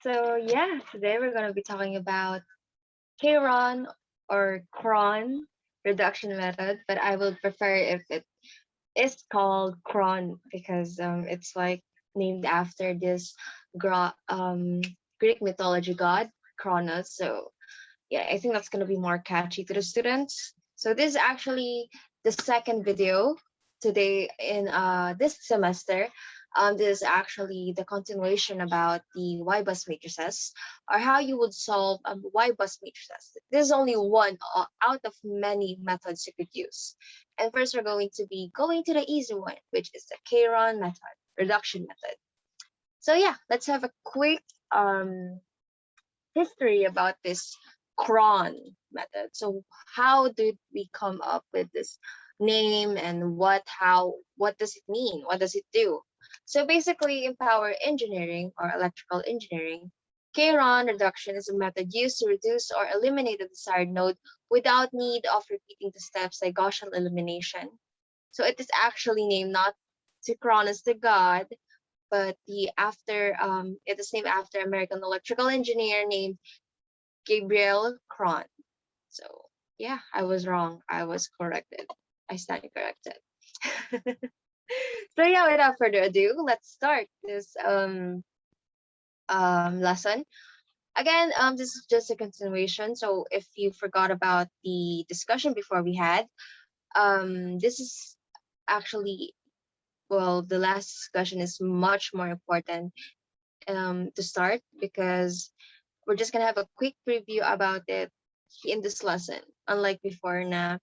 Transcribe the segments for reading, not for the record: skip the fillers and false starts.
So yeah, today we're gonna be talking about Kron or Kron reduction method, but I would prefer if it is called Kron because it's like named after this Greek mythology god Kronos. So yeah, I think that's gonna be more catchy to the students. So this is actually the second video today in this semester. This is actually the continuation about the Y-bus matrices or how you would solve Y-bus matrices. This is only one out of many methods you could use. And first, we're going to be going to the easy one, which is the Kron method, reduction method. So yeah, let's have a quick history about this cron method. So how did we come up with this name and what does it mean? What does it do? So basically in power engineering or electrical engineering, Kron reduction is a method used to reduce or eliminate the desired node without need of repeating the steps like Gaussian elimination. So it is actually named not to Cronus the god, but the after it is named after American electrical engineer named Gabriel Kron. So yeah, I was wrong. I was corrected. I stand corrected. So yeah, without further ado, let's start this lesson. Again, this is just a continuation. So if you forgot about the discussion before we had, this is actually the last discussion is much more important to start because we're just gonna have a quick preview about it in this lesson. Unlike before, na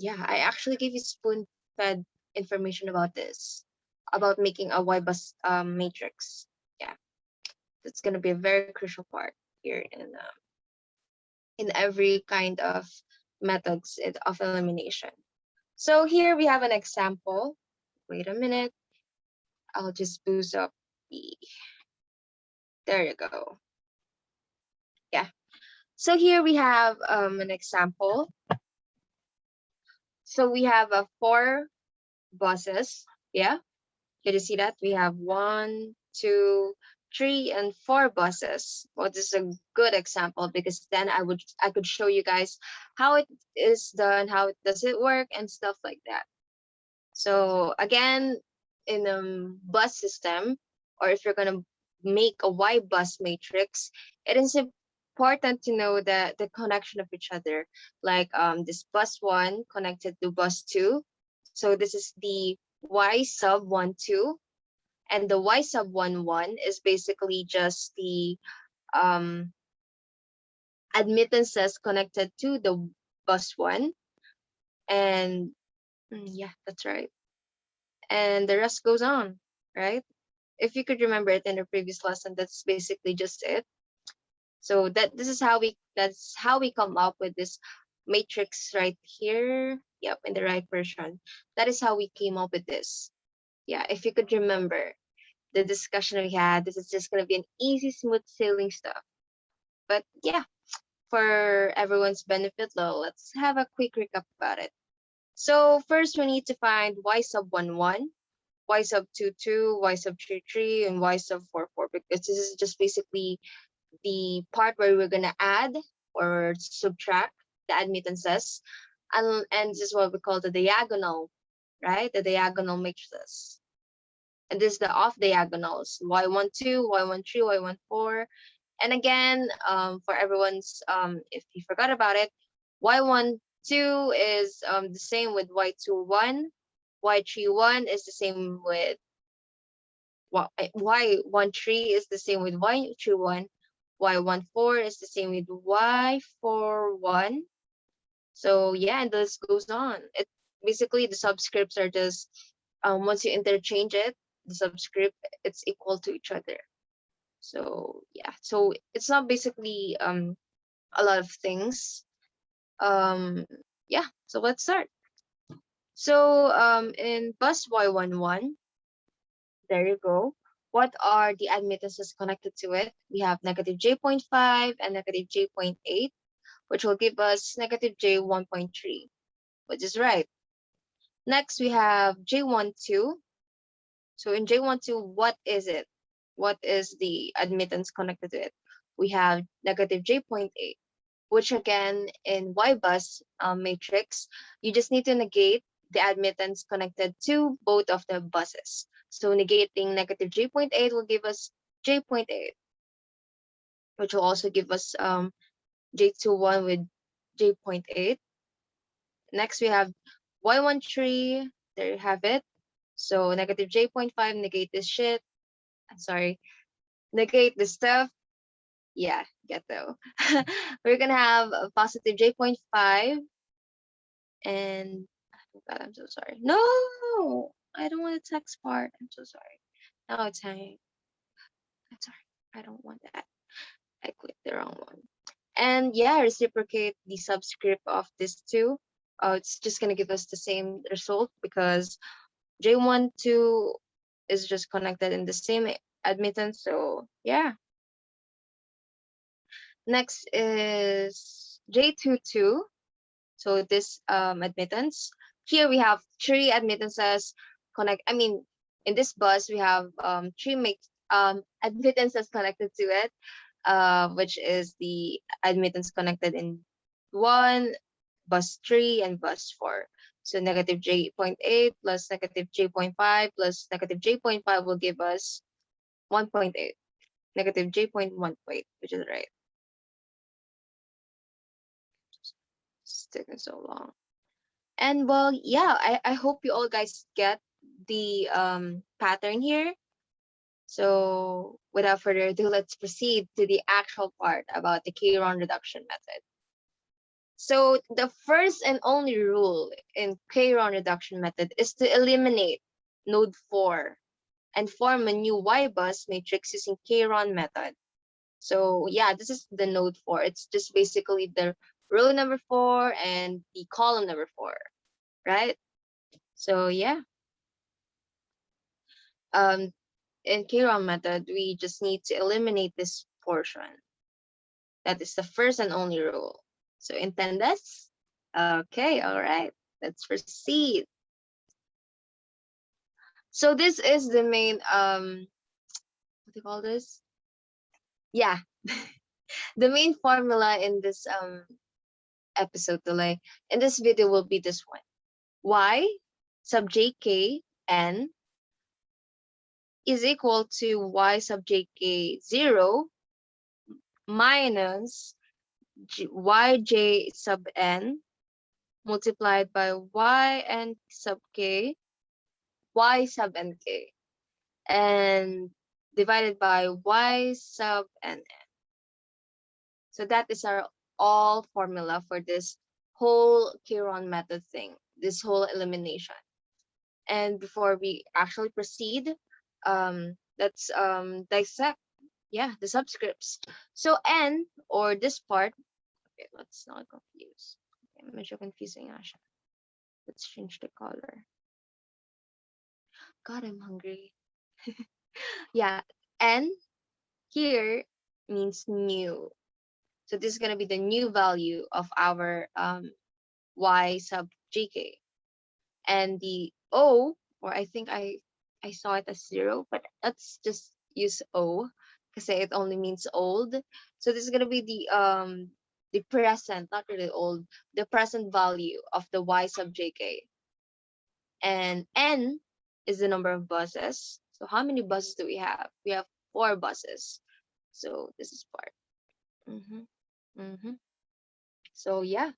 yeah, I actually gave you spoon-fed information about this, about making a Y-bus matrix. Yeah, that's gonna be a very crucial part here in every kind of methods of elimination. So here we have an example. Wait a minute. I'll just boost up the. There you go. Yeah. So here we have an example. So we have four buses. Yeah. Can you see that? We have one, two, three, and four buses. Well, this is a good example because then I could show you guys how it is done, how does it work, and stuff like that. So again, in a bus system, or if you're gonna make a Y bus matrix, it is important to know the connection of each other. Like this bus one connected to bus two. So this is the Y sub 1 2, and the Y sub 1 1 is basically just the um admittances connected to the bus one. And yeah, that's right. And the rest goes on, right? If you could remember it in the previous lesson, that's basically just it. So that's how we come up with this matrix right here. Yep, in the right version. That is how we came up with this. Yeah, if you could remember the discussion we had, this is just gonna be an easy, smooth sailing stuff. But yeah, for everyone's benefit, though, let's have a quick recap about it. So first, we need to find y sub 1 1, y sub 2 2, y sub 3 3, and y sub 4 4, because this is just basically the part where we're gonna add or subtract the admittances, and this is what we call the diagonal, right? The diagonal matrices. And this is the off diagonals, y12, y13, y14. And again, for everyone's, if you forgot about it, y12 is the same with y21, y31 is the same with y13 is the same with y31, y14 is the same with y41. So yeah, and this goes on. It basically the subscripts are just once you interchange it, the subscript it's equal to each other. So yeah, so it's not basically a lot of things. Um yeah, so let's start. So in bus y11, there you go. What are the admittances connected to it? We have negative j.5 and negative j.8, which will give us negative j1.3, which is right. Next, we have j12. So in j12, what is it? what is the admittance connected to it? We have negative j.8, which again in Y bus matrix, you just need to negate the admittance connected to both of the buses. So negating negative j.8 will give us j.8, which will also give us j21 with j.8. Next we have y13. There you have it. So negative j.5, negate this shit. I'm sorry. Negate this stuff. Yeah, get though. We're gonna have a positive j.5 and oh God, I'm so sorry. No, I don't want the text part. I'm so sorry. Now it's hanging. I'm sorry. I don't want that. I clicked the wrong one. And yeah, reciprocate the subscript of this two. It's just gonna give us the same result because J12 is just connected in the same admittance. So yeah. Next is J22. So this admittance. Here we have three admittances connect. I mean, in this bus we have three admittances connected to it, which is the admittance connected in one, bus 3, and bus 4. So negative j.8 plus negative j.5 plus negative j.5 will give us 1.8, negative j.1.8, which is right. It's taking so long. And well, yeah, I hope you all guys get the pattern here. So without further ado, let's proceed to the actual part about the Kron reduction method. So the first and only rule in Kron reduction method is to eliminate node 4 and form a new Y bus matrix using Kron method. So yeah, this is the node 4. It's just basically the row number 4 and the column number 4, right? So yeah, um, in Kron method, we just need to eliminate this portion. That is the first and only rule. So ¿entendes? Okay, all right. Let's proceed. So this is the main what do you call this? Yeah. The main formula in this episode like in this video will be this one. Y sub jk n is equal to y sub jk 0 minus yj sub n multiplied by yn sub k, y sub nk, and divided by y sub nn. So that is our all formula for this whole Kron method thing, this whole elimination. And before we actually proceed, let's dissect, yeah, the subscripts. So n, or this part, okay, let's not confuse. Okay, medyo confusing nga siya. Let's change the color. God, I'm hungry. Yeah, n here means new. So this is going to be the new value of our y sub jk. And the o, or I think I saw it as 0, but let's just use o because it only means old. So this is going to be the present, not really old, the present value of the y sub jk. And n is the number of buses. So how many buses do we have? We have 4 buses. So this is part. So yeah.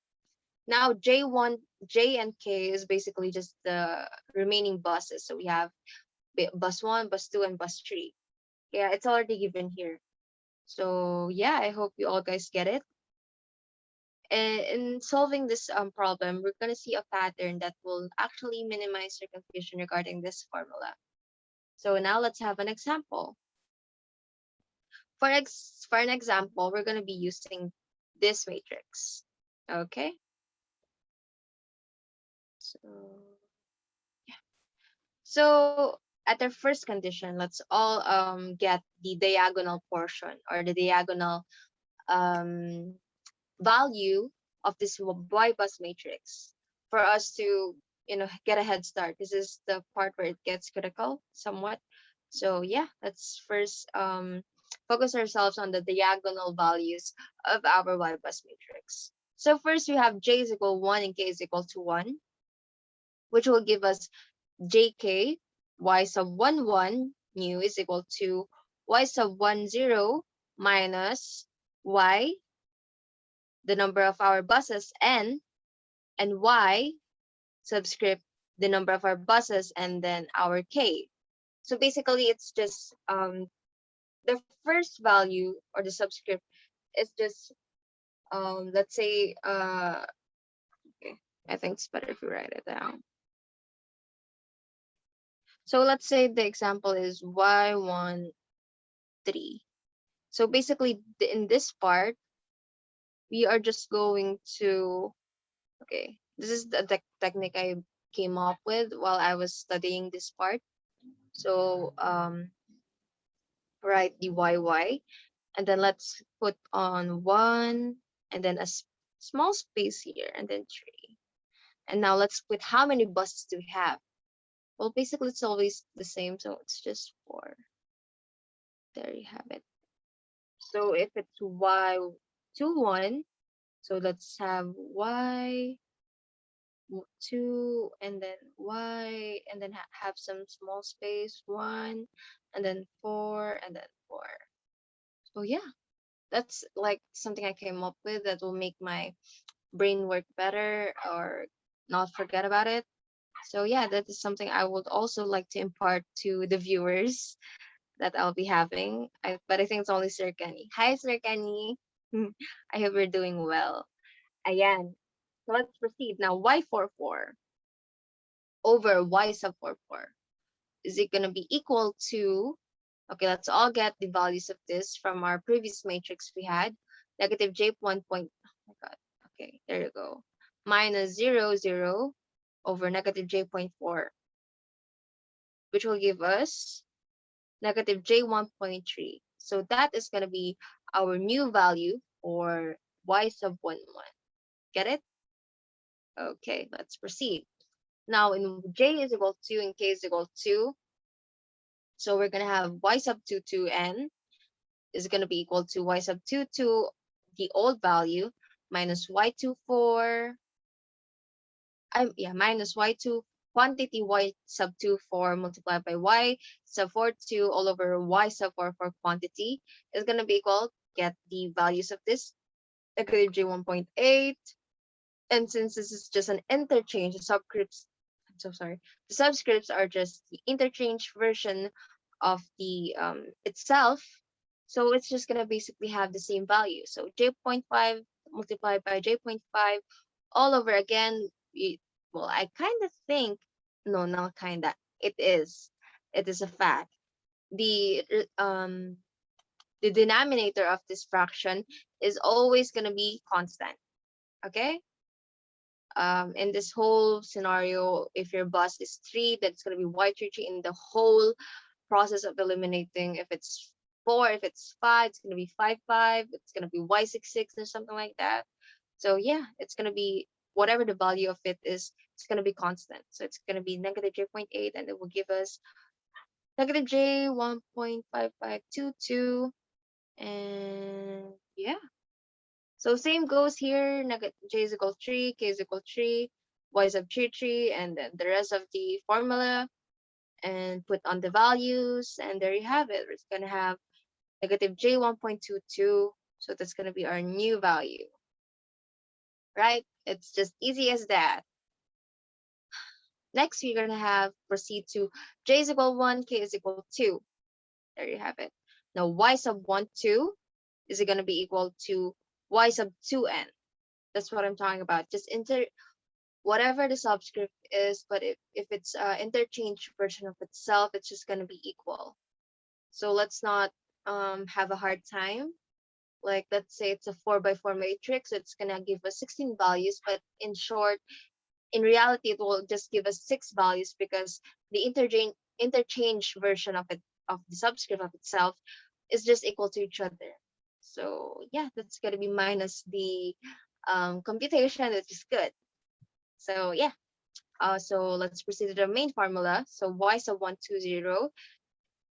Now J1, J and K is basically just the remaining buses. So we have bus 1, bus 2, and bus 3. Yeah, it's already given here. So yeah, I hope you all guys get it. And in solving this problem, we're gonna see a pattern that will actually minimize your confusion regarding this formula. So now let's have an example. For an example, we're gonna be using this matrix. Okay. So yeah. So at our first condition, let's all get the diagonal portion or the diagonal value of this Y bus matrix for us to get a head start. This is the part where it gets critical somewhat. So yeah, let's first focus ourselves on the diagonal values of our y bus matrix. So first we have j is equal 1 and k is equal to 1, which will give us jk y sub 1 1 nu is equal to y sub 1 0 minus y, the number of our buses, n, and y subscript the number of our buses, and then our k. So basically it's just the first value or the subscript is just let's say okay, I think it's better if we write it down. So let's say the example is y13. So basically in this part we are just going to, okay, this is the technique I came up with while I was studying this part. So write the yy, and then let's put on 1 and then a small space here and then 3. And now let's put how many buses do we have. Well, basically it's always the same, so it's just 4. There you have it. So if it's y21, so let's have y2 and then y and then have some small space 1 and then 4 and then 4. So yeah, that's like something I came up with that will make my brain work better or not forget about it. So yeah, that is something I would also like to impart to the viewers that I'll be having. But I think it's only Sir Kenny. Hi, Sir Kenny. I hope you're doing well. Ayan. So let's proceed. Now, y44 over y sub 44. Is it going to be equal to, okay, let's all get the values of this from our previous matrix we had. Negative j1 point, oh my God. Okay, there you go. Minus 0, 0 over negative j.4, which will give us negative j1.3. So that is going to be our new value for y sub 1, 1. Get it? Okay, let's proceed. Now, in j is equal to and k is equal to, so we're going to have y sub 2, 2n is going to be equal to y sub 2, 2, the old value, minus y24, minus y2 quantity y sub 2 4 multiplied by y sub 4 2 all over y sub 4 4 quantity is going to be equal, get the values of this, negative j 1.8. And since this is just an interchange, the subscripts, I'm so sorry, the subscripts are just the interchange version of the itself. So it's just going to basically have the same value. So j.5 multiplied by j.5 all over again. Well, I kind of think, no, not kind of, it is a fact. The the denominator of this fraction is always going to be constant. Okay, in this whole scenario, if your bus is 3, that's going to be y33 in the whole process of eliminating. If it's 4, if it's 5, it's going to be 5 5, it's going to be y66 or something like that. So yeah, it's going to be whatever the value of it is, it's going to be constant. So it's going to be negative j.8, and it will give us negative j 1.5522. And yeah, so same goes here. J is equal 3, k is equal 3, y is sub 3, 3, and then the rest of the formula, and put on the values, and there you have it. It's going to have negative j 1.22. So that's going to be our new value, right? It's just easy as that. Next, we're going to have proceed to j is equal 1, k is equal 2. There you have it. Now, y sub 1, 2 is it going to be equal to y sub 2n. That's what I'm talking about. Just whatever the subscript is, but if it's interchange version of itself, it's just going to be equal. So let's not have a hard time. Like, let's say it's a 4 by 4 matrix, so it's going to give us 16 values, but in short, in reality, it will just give us 6 values because the interchange version of it, of the subscript of itself, is just equal to each other. So yeah, that's going to be minus the computation, which is good. So yeah, so let's proceed to the main formula. So y sub 120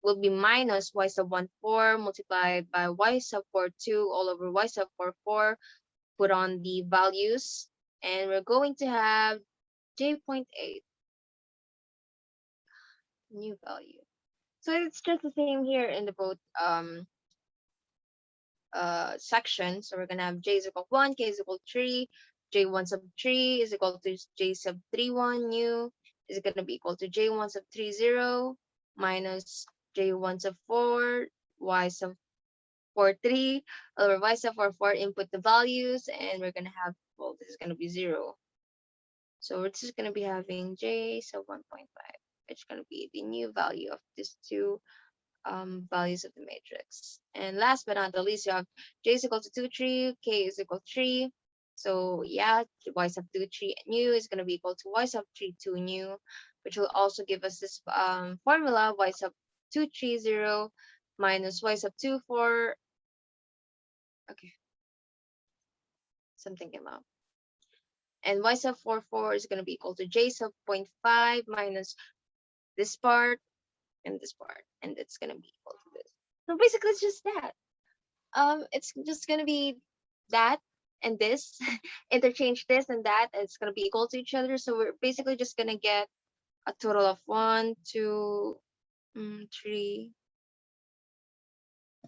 will be minus y sub 1, 4 multiplied by y sub 4, 2 all over y sub 4, 4. Put on the values, and we're going to have j.8 new value. So it's just the same here in the both section. So we're gonna have j is equal to 1, k is equal to 3, j1 sub 3 is equal to j sub 3 1 new is gonna be equal to j1 sub 3 0 minus j1 sub 4 y sub 4 3 over y sub 4 4. Input the values, and we're gonna have, well, this is gonna be 0. So we're just gonna be having j sub 1.5, which is gonna be the new value of these two values of the matrix. And last but not the least, you have j is equal to 2, 3, k is equal to 3. So yeah, y sub 2, 3 new is going to be equal to y sub 3, 2 new, which will also give us this formula, y sub 2, 3, 0 minus y sub 2, 4. Okay, something came out. And y sub 4, 4 is going to be equal to j sub 0.5 minus this part and this part, and it's going to be equal to this. So basically, it's just that. It's just gonna be that and this, interchange this and that, and it's gonna be equal to each other. So we're basically just gonna get a total of 1, 2, 3,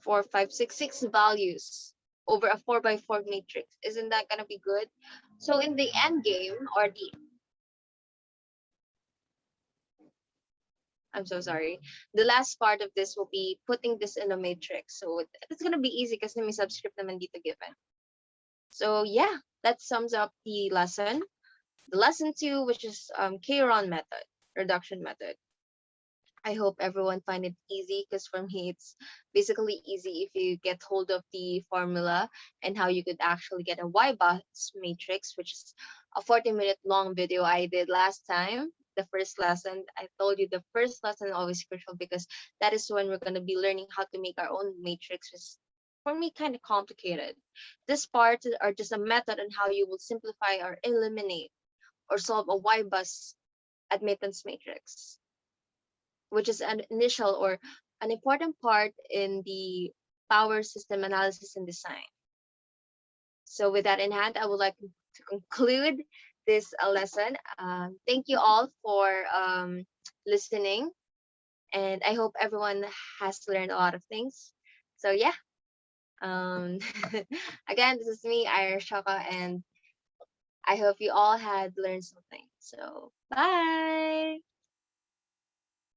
4, 5, 6, 6 values over a 4 by 4 matrix. Isn't that gonna be good? So in the end game, or the, I'm so sorry, the last part of this will be putting this in a matrix. So it's gonna be easy kasi may subscript naman dito given. So yeah, that sums up the lesson. The lesson 2, which is Kron method, reduction method. I hope everyone find it easy, because for me it's basically easy if you get hold of the formula and how you could actually get a Y-bus matrix, which is a 40-minute long video I did last time. The first lesson, I told you the first lesson is always crucial, because that is when we're going to be learning how to make our own matrix, which is for me kind of complicated. This part are just a method on how you will simplify or eliminate or solve a Y-bus admittance matrix, which is an initial or an important part in the power system analysis and design. So with that in hand, I would like to conclude this lesson. Thank you all for listening, and I hope everyone has learned a lot of things. So yeah, again, this is me, Sioco, and I hope you all had learned something. So bye.